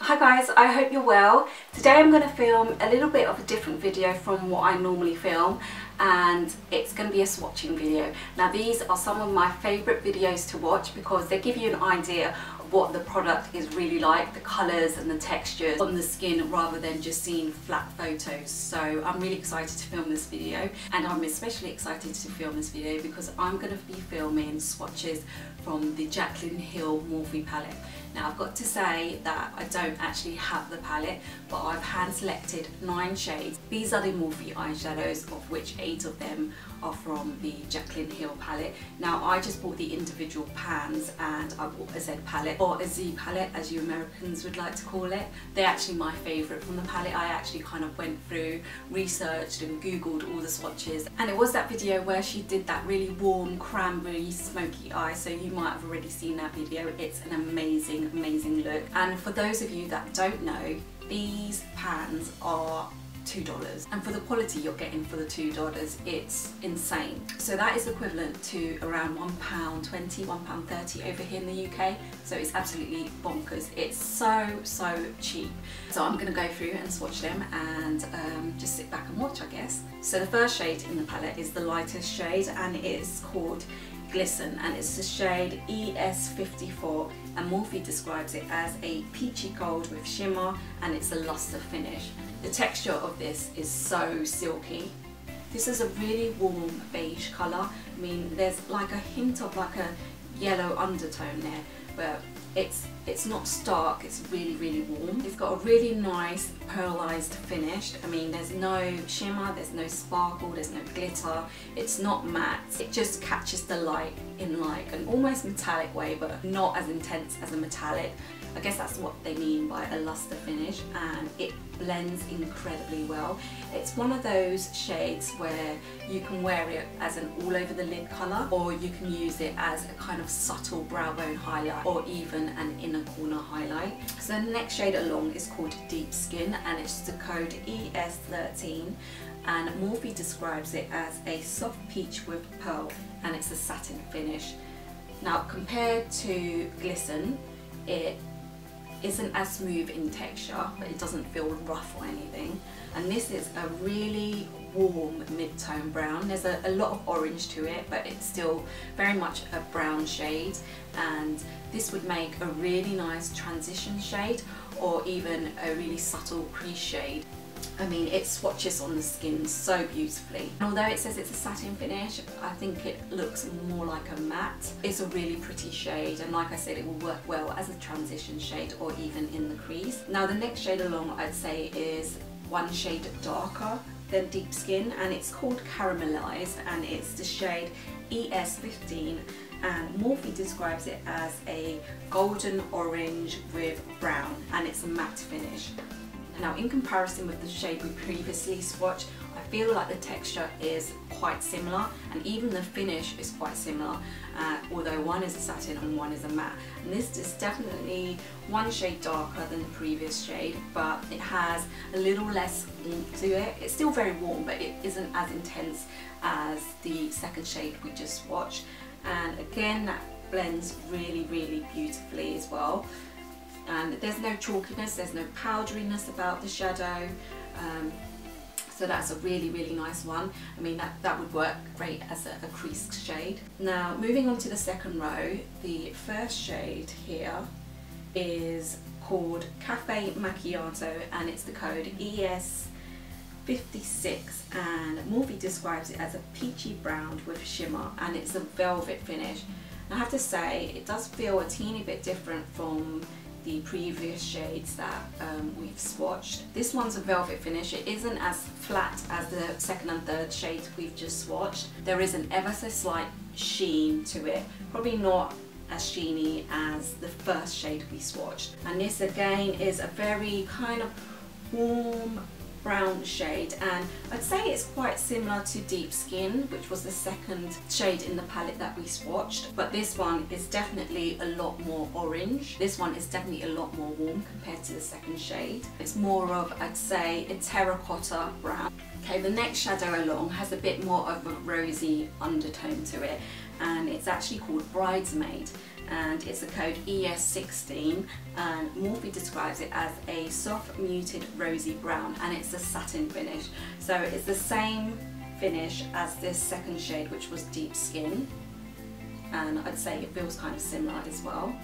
Hi guys, I hope you're well. Today I'm going to film a little bit of a different video from what I normally film, and it's going to be a swatching video. Now these are some of my favourite videos to watch because they give you an idea of what the product is really like, the colours and the textures on the skin rather than just seeing flat photos. So I'm really excited to film this video, and I'm especially excited to film this video because I'm going to be filming swatches from the Jaclyn Hill Morphe palette. Now I've got to say that I don't actually have the palette, but I've hand selected 9 shades. These are the Morphe eyeshadows, of which 8 of them are from the Jaclyn Hill palette. Now I just bought the individual pans and I bought a Z palette, or a Z palette as you Americans would like to call it. They're actually my favourite from the palette. I actually kind of went through, researched and googled all the swatches, and it was that video where she did that really warm cranberry smoky eye, so you might have already seen that video. It's an amazing look, and for those of you that don't know, these pans are $2, and for the quality you're getting for the $2, it's insane. So that is equivalent to around £1.20, £1.30 over here in the UK, so it's absolutely bonkers. It's so cheap. So I'm going to go through and swatch them and just sit back and watch, I guess. So the first shade in the palette is the lightest shade, and it's called Glisten, and it's the shade ES54, and Morphe describes it as a peachy gold with shimmer, and it's a luster finish. The texture of this is so silky. This is a really warm beige colour. I mean, there's like a hint of like a yellow undertone there, but it's not stark, it's really warm. It's got a really nice pearlized finish. I mean, there's no shimmer, there's no sparkle, there's no glitter, it's not matte. It just catches the light in like an almost metallic way, but not as intense as a metallic. I guess that's what they mean by a luster finish, and it blends incredibly well. It's one of those shades where you can wear it as an all over the lid colour, or you can use it as a kind of subtle brow bone highlight, or even an inner corner highlight. So the next shade along is called Deep Skin, and it's the code ES13, and Morphe describes it as a soft peach with pearl, and it's a satin finish. Now compared to Glisten, it isn't as smooth in texture, but it doesn't feel rough or anything. And this is a really warm mid-tone brown. There's a lot of orange to it, but it's still very much a brown shade, and this would make a really nice transition shade, or even a really subtle crease shade. I mean, it swatches on the skin so beautifully. And although it says it's a satin finish, I think it looks more like a matte. It's a really pretty shade, and like I said, it will work well as a transition shade or even in the crease. Now the next shade along, I'd say, is one shade darker than Deep Skin, and it's called Caramelized, and it's the shade ES15, and Morphe describes it as a golden orange with brown, and it's a matte finish. Now in comparison with the shade we previously swatched, I feel like the texture is quite similar, and even the finish is quite similar, although one is a satin and one is a matte. And this is definitely one shade darker than the previous shade, but it has a little less warmth to it. It's still very warm, but it isn't as intense as the second shade we just swatched. And again, that blends really beautifully as well. And there's no chalkiness, there's no powderiness about the shadow, so that's a really nice one. I mean, that would work great as a creased shade. Now moving on to the second row, the first shade here is called Caffe Macchiato, and it's the code ES56, and Morphe describes it as a peachy brown with shimmer, and it's a velvet finish. And I have to say, it does feel a teeny bit different from the previous shades that we've swatched. This one's a velvet finish. It isn't as flat as the second and third shades we've just swatched. There is an ever so slight sheen to it, probably not as sheeny as the first shade we swatched. And this again is a very kind of warm brown shade, and I'd say it's quite similar to Deep Skin, which was the second shade in the palette that we swatched, but this one is definitely a lot more orange. This one is definitely a lot more warm compared to the second shade. It's more of, I'd say, a terracotta brown. Okay, the next shadow along has a bit more of a rosy undertone to it, and it's actually called Bridesmaid, and it's the code ES16, and Morphe describes it as a soft muted rosy brown, and it's a satin finish. So it's the same finish as this second shade, which was Deep Skin, and I'd say it feels kind of similar as well.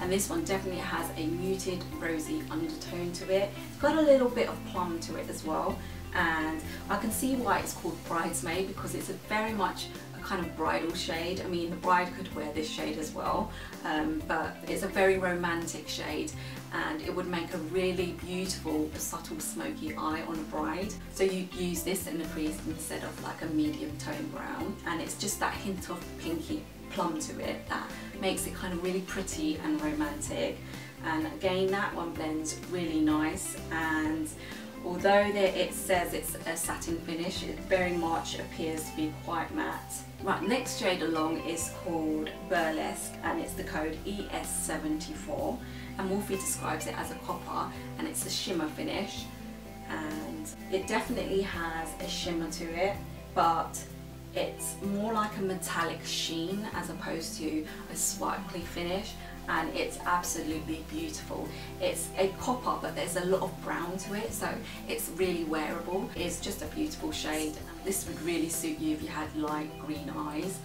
And this one definitely has a muted rosy undertone to it. It's got a little bit of plum to it as well, and I can see why it's called Bridesmaid, because it's very much a kind of bridal shade. I mean, the bride could wear this shade as well, but it's a very romantic shade, and it would make a really beautiful, subtle smoky eye on a bride. So you use this in the crease instead of like a medium tone brown, and it's just that hint of pinky plum to it that makes it kind of really pretty and romantic. And again, that one blends really nice, and although it says it's a satin finish, it very much appears to be quite matte. Right, next shade along is called Burlesque, and it's the code ES74, and Morphe describes it as a copper, and it's a shimmer finish, and it definitely has a shimmer to it, but it's more like a metallic sheen as opposed to a sparkly finish, and it's absolutely beautiful. It's a copper, but there's a lot of brown to it, so it's really wearable. It's just a beautiful shade. This would really suit you if you had light green eyes,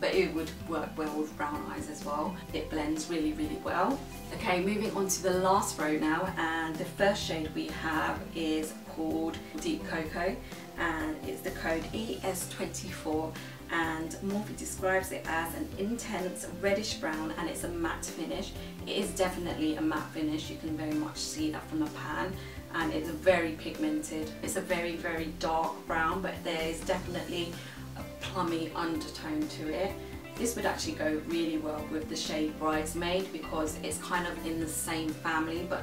but it would work well with brown eyes as well. It blends really, really well. Okay, moving on to the last row now, and the first shade we have is called Deep Cocoa, and it's the code ES24, and Morphe describes it as an intense reddish brown, and it's a matte finish. It is definitely a matte finish, you can very much see that from the pan, and it's very pigmented. It's a very, very dark brown, but there is definitely a plummy undertone to it. This would actually go really well with the shade Bridesmaid, because it's kind of in the same family, but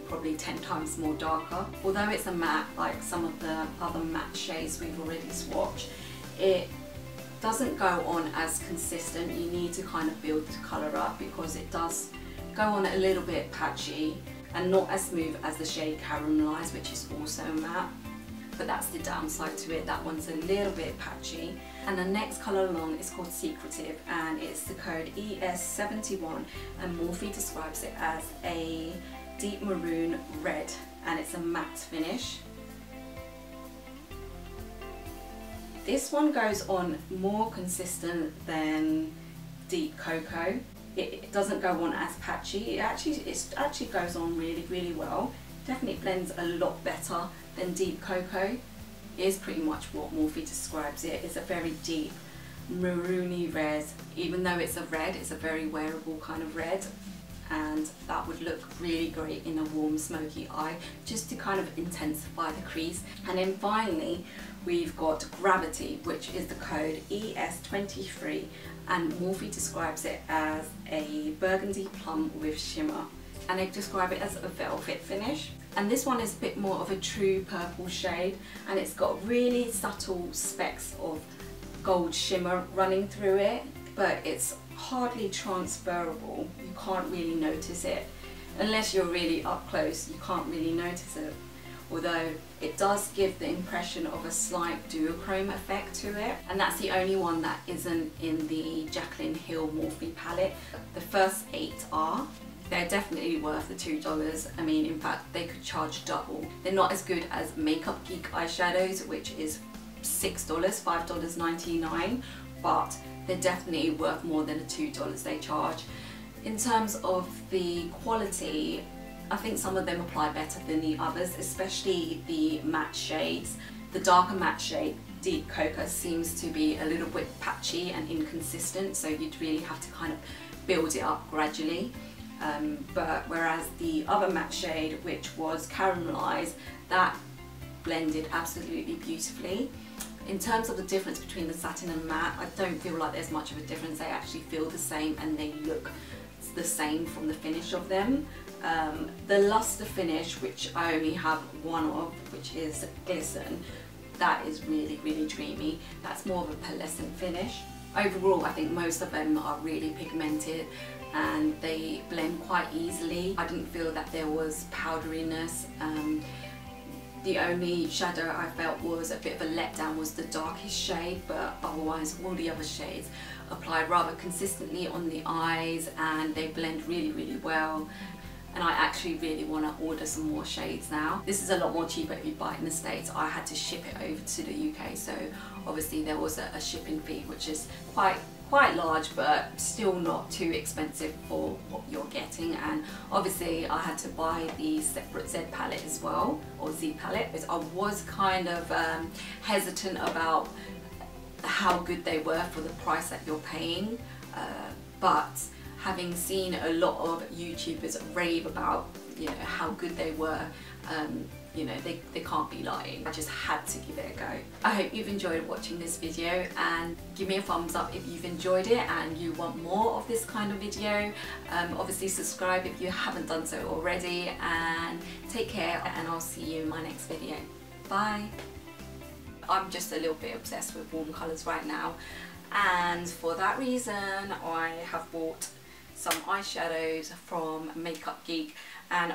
probably 10 times more darker. Although it's a matte, like some of the other matte shades we've already swatched, it doesn't go on as consistent. You need to kind of build the colour up, because it does go on a little bit patchy and not as smooth as the shade Caramelized, which is also matte, but that's the downside to it. That one's a little bit patchy. And the next colour along is called Secretive, and it's the code ES71, and Morphe describes it as a deep maroon red, and it's a matte finish. This one goes on more consistent than Deep Cocoa. It doesn't go on as patchy. It actually goes on really, really well. Definitely blends a lot better than Deep Cocoa. It is pretty much what Morphe describes it. It's a very deep maroony red. Even though it's a red, it's a very wearable kind of red, and that would look really great in a warm smoky eye, just to kind of intensify the crease. And then finally we've got Gravity, which is the code ES23, and Morphe describes it as a burgundy plum with shimmer, and they describe it as a velvet finish. And this one is a bit more of a true purple shade, and it's got really subtle specks of gold shimmer running through it, but it's hardly transferable. You can't really notice it. Unless you're really up close, you can't really notice it. Although it does give the impression of a slight duochrome effect to it, and that's the only one that isn't in the Jaclyn Hill Morphe palette. The first 8 are. They're definitely worth the $2. I mean, in fact, they could charge double. They're not as good as Makeup Geek eyeshadows, which is $6, $5.99, but they're definitely worth more than the $2 they charge. In terms of the quality, I think some of them apply better than the others, especially the matte shades. The darker matte shade, Deep Cocoa, seems to be a little bit patchy and inconsistent, so you'd really have to kind of build it up gradually. But whereas the other matte shade, which was Caramelized, that blended absolutely beautifully. In terms of the difference between the satin and matte, I don't feel like there's much of a difference. They actually feel the same and they look the same from the finish of them. The luster finish, which I only have one of, which is Glisten, that is really, really dreamy. That's more of a pearlescent finish. Overall, I think most of them are really pigmented and they blend quite easily. I didn't feel that there was powderiness. The only shadow I felt was a bit of a letdown was the darkest shade, but otherwise all the other shades applied rather consistently on the eyes, and they blend really well. And I actually really want to order some more shades now. This is a lot more cheaper if you buy it in the States. I had to ship it over to the UK, so obviously there was a shipping fee, which is quite large, but still not too expensive for what you're getting. And obviously I had to buy the separate Z palette as well, or Z palette, because I was kind of hesitant about how good they were for the price that you're paying, but having seen a lot of YouTubers rave about, you know, how good they were, you know, they can't be lying. I just had to give it a go. I hope you've enjoyed watching this video, and give me a thumbs up if you've enjoyed it and you want more of this kind of video. Obviously subscribe if you haven't done so already, and take care, and I'll see you in my next video. Bye. I'm just a little bit obsessed with warm colours right now, and for that reason I have bought some eyeshadows from Makeup Geek, and